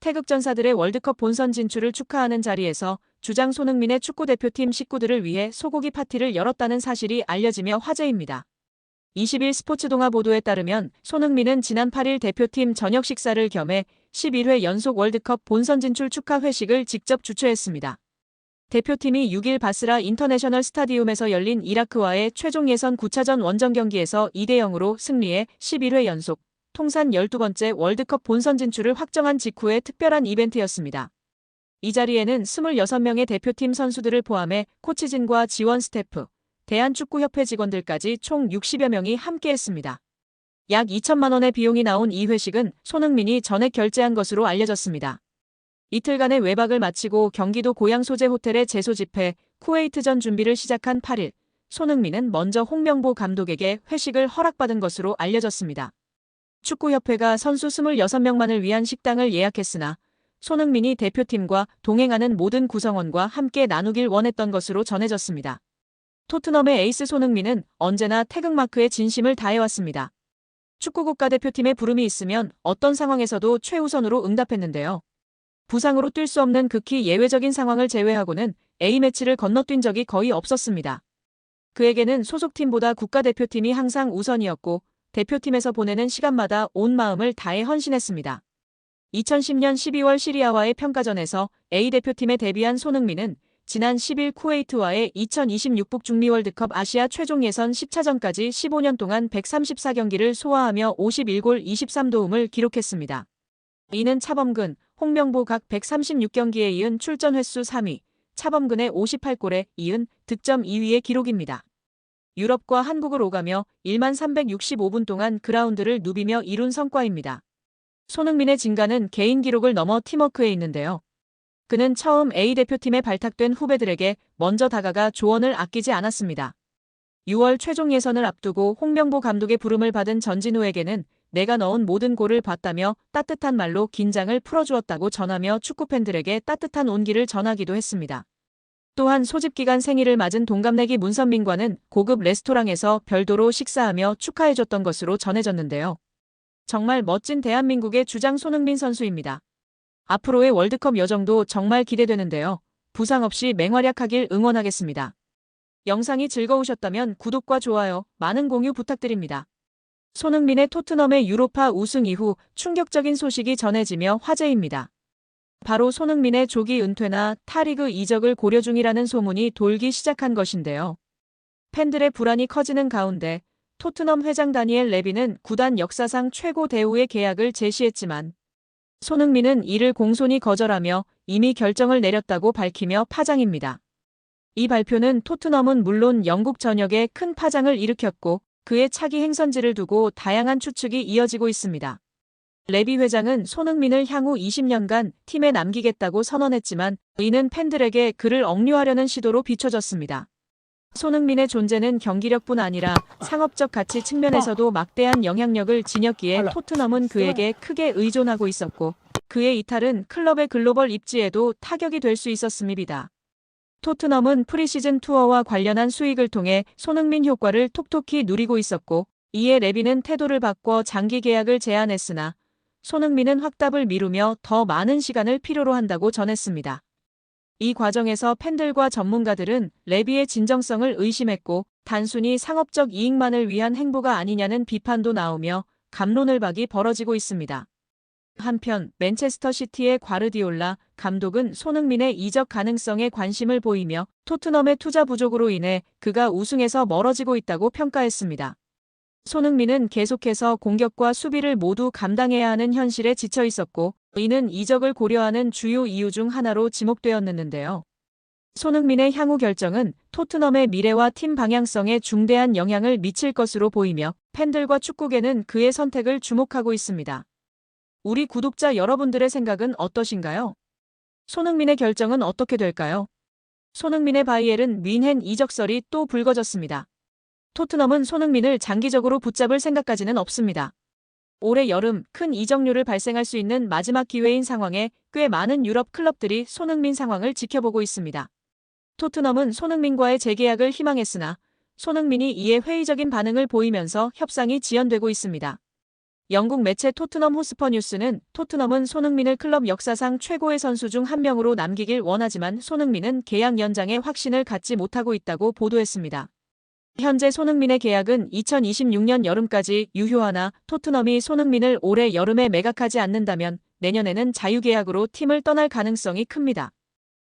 태극전사들의 월드컵 본선 진출을 축하하는 자리에서 주장 손흥민의 축구대표팀 식구들을 위해 소고기 파티를 열었다는 사실이 알려지며 화제입니다. 20일 스포츠동아 보도에 따르면 손흥민은 지난 8일 대표팀 저녁 식사를 겸해 11회 연속 월드컵 본선 진출 축하 회식을 직접 주최했습니다. 대표팀이 6일 바스라 인터내셔널 스타디움에서 열린 이라크와의 최종 예선 9차전 원정 경기에서 2대0으로 승리해 11회 연속 통산 12번째 월드컵 본선 진출을 확정한 직후의 특별한 이벤트였습니다. 이 자리에는 26명의 대표팀 선수들을 포함해 코치진과 지원 스태프, 대한축구협회 직원들까지 총 60여 명이 함께했습니다. 약 2천만 원의 비용이 나온 이 회식은 손흥민이 전액 결제한 것으로 알려졌습니다. 이틀간의 외박을 마치고 경기도 고향 소재 호텔에 재소집해 쿠웨이트전 준비를 시작한 8일, 손흥민은 먼저 홍명보 감독에게 회식을 허락받은 것으로 알려졌습니다. 축구협회가 선수 26명만을 위한 식당을 예약했으나 손흥민이 대표팀과 동행하는 모든 구성원과 함께 나누길 원했던 것으로 전해졌습니다. 토트넘의 에이스 손흥민은 언제나 태극마크에 진심을 다해왔습니다. 축구 국가대표팀에 부름이 있으면 어떤 상황에서도 최우선으로 응답했는데요. 부상으로 뛸 수 없는 극히 예외적인 상황을 제외하고는 A매치를 건너뛴 적이 거의 없었습니다. 그에게는 소속팀보다 국가대표팀이 항상 우선이었고 대표팀에서 보내는 시간마다 온 마음을 다해 헌신했습니다. 2010년 12월 시리아와의 평가전에서 A대표팀에 데뷔한 손흥민은 지난 10일 쿠웨이트와의 2026 북중미 월드컵 아시아 최종 예선 10차전까지 15년 동안 134경기를 소화하며 51골 23도움을 기록했습니다. 이는 차범근, 홍명보 각 136경기에 이은 출전 횟수 3위, 차범근의 58골에 이은 득점 2위의 기록입니다. 유럽과 한국을 오가며 1만 365분 동안 그라운드를 누비며 이룬 성과입니다. 손흥민의 진가는 개인 기록을 넘어 팀워크에 있는데요. 그는 처음 A대표팀에 발탁된 후배들에게 먼저 다가가 조언을 아끼지 않았습니다. 6월 최종 예선을 앞두고 홍명보 감독의 부름을 받은 전진우에게는 내가 넣은 모든 골을 봤다며 따뜻한 말로 긴장을 풀어주었다고 전하며 축구팬들에게 따뜻한 온기를 전하기도 했습니다. 또한 소집기간 생일을 맞은 동갑내기 문선민과는 고급 레스토랑에서 별도로 식사하며 축하해줬던 것으로 전해졌는데요. 정말 멋진 대한민국의 주장 손흥민 선수입니다. 앞으로의 월드컵 여정도 정말 기대되는데요. 부상 없이 맹활약하길 응원하겠습니다. 영상이 즐거우셨다면 구독과 좋아요, 많은 공유 부탁드립니다. 손흥민의 토트넘의 유로파 우승 이후 충격적인 소식이 전해지며 화제입니다. 바로 손흥민의 조기 은퇴나 타리그 이적을 고려 중이라는 소문이 돌기 시작한 것인데요. 팬들의 불안이 커지는 가운데 토트넘 회장 다니엘 레비는 구단 역사상 최고 대우의 계약을 제시했지만 손흥민은 이를 공손히 거절하며 이미 결정을 내렸다고 밝히며 파장입니다. 이 발표는 토트넘은 물론 영국 전역에 큰 파장을 일으켰고 그의 차기 행선지를 두고 다양한 추측이 이어지고 있습니다. 레비 회장은 손흥민을 향후 20년간 팀에 남기겠다고 선언했지만 이는 팬들에게 그를 억류하려는 시도로 비춰졌습니다. 손흥민의 존재는 경기력뿐 아니라 상업적 가치 측면에서도 막대한 영향력을 지녔기에 토트넘은 그에게 크게 의존하고 있었고 그의 이탈은 클럽의 글로벌 입지에도 타격이 될 수 있었음입니다. 토트넘은 프리시즌 투어와 관련한 수익을 통해 손흥민 효과를 톡톡히 누리고 있었고 이에 레비는 태도를 바꿔 장기 계약을 제안했으나 손흥민은 확답을 미루며 더 많은 시간을 필요로 한다고 전했습니다. 이 과정에서 팬들과 전문가들은 레비의 진정성을 의심했고 단순히 상업적 이익만을 위한 행보가 아니냐는 비판도 나오며 갑론을박이 벌어지고 있습니다. 한편 맨체스터 시티의 과르디올라 감독은 손흥민의 이적 가능성에 관심을 보이며 토트넘의 투자 부족으로 인해 그가 우승에서 멀어지고 있다고 평가했습니다. 손흥민은 계속해서 공격과 수비를 모두 감당해야 하는 현실에 지쳐 있었고 이는 이적을 고려하는 주요 이유 중 하나로 지목되었는데요. 손흥민의 향후 결정은 토트넘의 미래와 팀 방향성에 중대한 영향을 미칠 것으로 보이며 팬들과 축구계는 그의 선택을 주목하고 있습니다. 우리 구독자 여러분들의 생각은 어떠신가요? 손흥민의 결정은 어떻게 될까요? 손흥민의 바이에른 뮌헨 이적설이 또 불거졌습니다. 토트넘은 손흥민을 장기적으로 붙잡을 생각까지는 없습니다. 올해 여름 큰 이적료를 발생할 수 있는 마지막 기회인 상황에 꽤 많은 유럽 클럽들이 손흥민 상황을 지켜보고 있습니다. 토트넘은 손흥민과의 재계약을 희망했으나 손흥민이 이에 회의적인 반응을 보이면서 협상이 지연되고 있습니다. 영국 매체 토트넘 호스퍼 뉴스는 토트넘은 손흥민을 클럽 역사상 최고의 선수 중 한 명으로 남기길 원하지만 손흥민은 계약 연장에 확신을 갖지 못하고 있다고 보도했습니다. 현재 손흥민의 계약은 2026년 여름까지 유효하나 토트넘이 손흥민을 올해 여름에 매각하지 않는다면 내년에는 자유계약으로 팀을 떠날 가능성이 큽니다.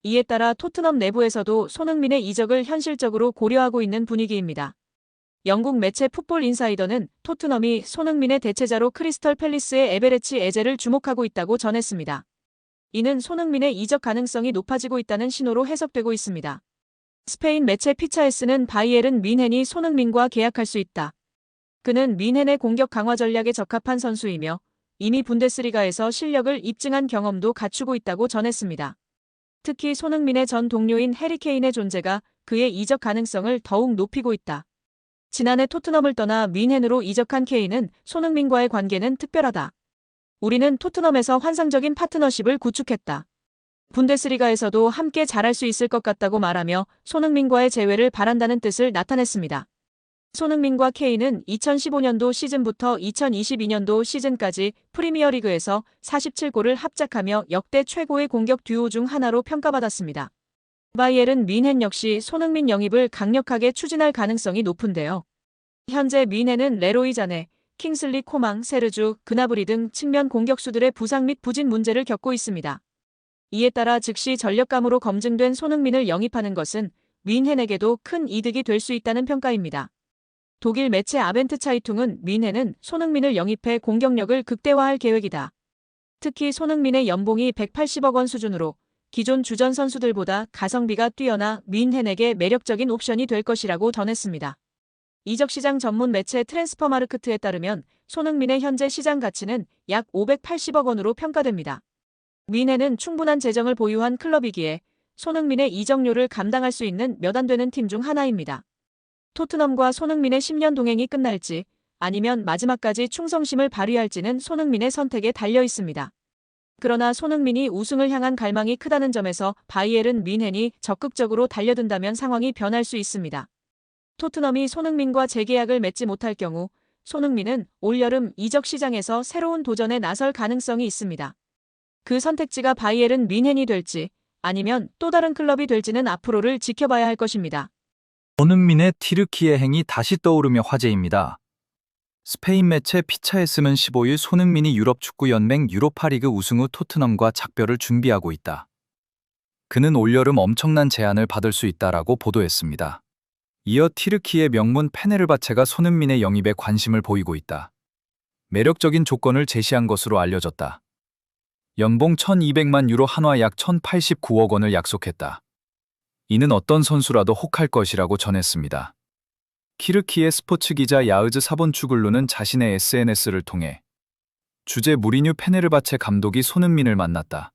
이에 따라 토트넘 내부에서도 손흥민의 이적을 현실적으로 고려하고 있는 분위기입니다. 영국 매체 풋볼 인사이더는 토트넘이 손흥민의 대체자로 크리스털 팰리스의 에베레치 에제를 주목하고 있다고 전했습니다. 이는 손흥민의 이적 가능성이 높아지고 있다는 신호로 해석되고 있습니다. 스페인 매체 피차에스는 바이에른 뮌헨이 손흥민과 계약할 수 있다. 그는 뮌헨의 공격 강화 전략에 적합한 선수이며 이미 분데스리가에서 실력을 입증한 경험도 갖추고 있다고 전했습니다. 특히 손흥민의 전 동료인 해리 케인의 존재가 그의 이적 가능성을 더욱 높이고 있다. 지난해 토트넘을 떠나 뮌헨으로 이적한 케인은 손흥민과의 관계는 특별하다. 우리는 토트넘에서 환상적인 파트너십을 구축했다. 분데스리가에서도 함께 잘할 수 있을 것 같다고 말하며 손흥민과의 재회를 바란다는 뜻을 나타냈습니다. 손흥민과 케인은 2015년도 시즌부터 2022년도 시즌까지 프리미어리그에서 47골을 합작하며 역대 최고의 공격 듀오 중 하나로 평가받았습니다. 바이에른 뮌헨 역시 손흥민 영입을 강력하게 추진할 가능성이 높은데요. 현재 뮌헨은 레로이 자네, 킹슬리 코망, 세르주, 그나브리 등 측면 공격수들의 부상 및 부진 문제를 겪고 있습니다. 이에 따라 즉시 전력감으로 검증된 손흥민을 영입하는 것은 뮌헨에게도 큰 이득이 될 수 있다는 평가입니다. 독일 매체 아벤트 차이퉁은 뮌헨은 손흥민을 영입해 공격력을 극대화할 계획이다. 특히 손흥민의 연봉이 180억 원 수준으로 기존 주전 선수들보다 가성비가 뛰어나 뮌헨에게 매력적인 옵션이 될 것이라고 전했습니다. 이적시장 전문 매체 트랜스퍼마르크트에 따르면 손흥민의 현재 시장 가치는 약 580억 원으로 평가됩니다. 뮌헨은 충분한 재정을 보유한 클럽이기에 손흥민의 이적료를 감당할 수 있는 몇 안 되는 팀 중 하나입니다. 토트넘과 손흥민의 10년 동행이 끝날지 아니면 마지막까지 충성심을 발휘할지는 손흥민의 선택에 달려 있습니다. 그러나 손흥민이 우승을 향한 갈망이 크다는 점에서 바이에른 뮌헨이 적극적으로 달려든다면 상황이 변할 수 있습니다. 토트넘이 손흥민과 재계약을 맺지 못할 경우 손흥민은 올여름 이적 시장에서 새로운 도전에 나설 가능성이 있습니다. 그 선택지가 바이에른 뮌헨이 될지 아니면 또 다른 클럽이 될지는 앞으로를 지켜봐야 할 것입니다. 손흥민의 티르키예 행이 다시 떠오르며 화제입니다. 스페인 매체 피차에스는 15일 손흥민이 유럽축구연맹 유로파리그 우승 후 토트넘과 작별을 준비하고 있다. 그는 올여름 엄청난 제안을 받을 수 있다라고 보도했습니다. 이어 티르키예 명문 페네르바체가 손흥민의 영입에 관심을 보이고 있다. 매력적인 조건을 제시한 것으로 알려졌다. 연봉 1,200만 유로 한화 약 1,089억 원을 약속했다. 이는 어떤 선수라도 혹할 것이라고 전했습니다. 키르키예 스포츠 기자 야으즈 사본추글루는 자신의 SNS를 통해 주제 무리뉴 페네르바체 감독이 손흥민을 만났다.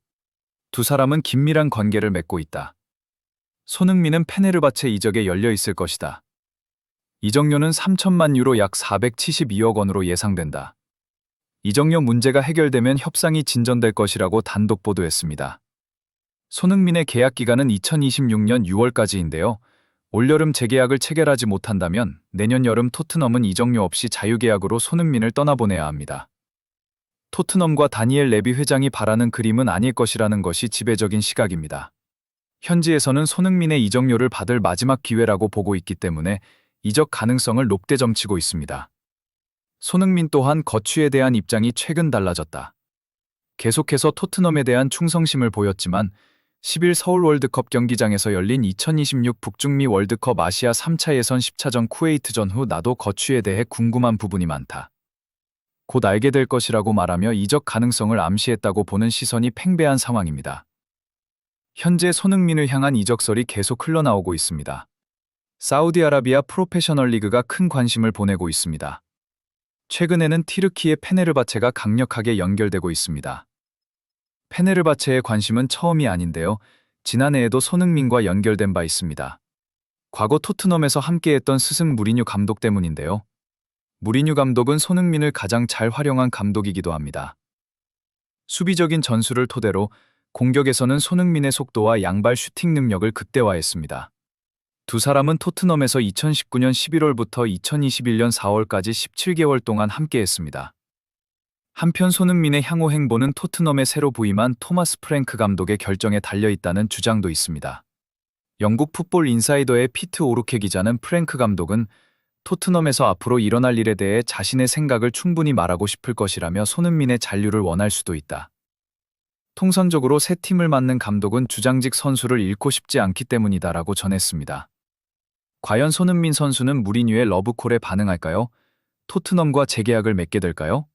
두 사람은 긴밀한 관계를 맺고 있다. 손흥민은 페네르바체 이적에 열려 있을 것이다. 이적료는 3천만 유로 약 472억 원으로 예상된다. 이적료 문제가 해결되면 협상이 진전될 것이라고 단독 보도했습니다. 손흥민의 계약 기간은 2026년 6월까지인데요. 올여름 재계약을 체결하지 못한다면 내년 여름 토트넘은 이적료 없이 자유계약으로 손흥민을 떠나보내야 합니다. 토트넘과 다니엘 레비 회장이 바라는 그림은 아닐 것이라는 것이 지배적인 시각입니다. 현지에서는 손흥민의 이적료를 받을 마지막 기회라고 보고 있기 때문에 이적 가능성을 높게 점치고 있습니다. 손흥민 또한 거취에 대한 입장이 최근 달라졌다. 계속해서 토트넘에 대한 충성심을 보였지만 10일 서울 월드컵 경기장에서 열린 2026 북중미 월드컵 아시아 3차 예선 10차전 쿠웨이트전 후 나도 거취에 대해 궁금한 부분이 많다. 곧 알게 될 것이라고 말하며 이적 가능성을 암시했다고 보는 시선이 팽배한 상황입니다. 현재 손흥민을 향한 이적설이 계속 흘러나오고 있습니다. 사우디아라비아 프로페셔널 리그가 큰 관심을 보내고 있습니다. 최근에는 티르키예 페네르바체가 강력하게 연결되고 있습니다. 페네르바체의 관심은 처음이 아닌데요. 지난해에도 손흥민과 연결된 바 있습니다. 과거 토트넘에서 함께했던 스승 무리뉴 감독 때문인데요. 무리뉴 감독은 손흥민을 가장 잘 활용한 감독이기도 합니다. 수비적인 전술을 토대로 공격에서는 손흥민의 속도와 양발 슈팅 능력을 극대화했습니다. 두 사람은 토트넘에서 2019년 11월부터 2021년 4월까지 17개월 동안 함께했습니다. 한편 손흥민의 향후 행보는 토트넘에 새로 부임한 토마스 프랭크 감독의 결정에 달려있다는 주장도 있습니다. 영국 풋볼 인사이더의 피트 오르케 기자는 프랭크 감독은 토트넘에서 앞으로 일어날 일에 대해 자신의 생각을 충분히 말하고 싶을 것이라며 손흥민의 잔류를 원할 수도 있다. 통상적으로 새 팀을 맡는 감독은 주장직 선수를 잃고 싶지 않기 때문이다라고 전했습니다. 과연 손흥민 선수는 무리뉴의 러브콜에 반응할까요? 토트넘과 재계약을 맺게 될까요?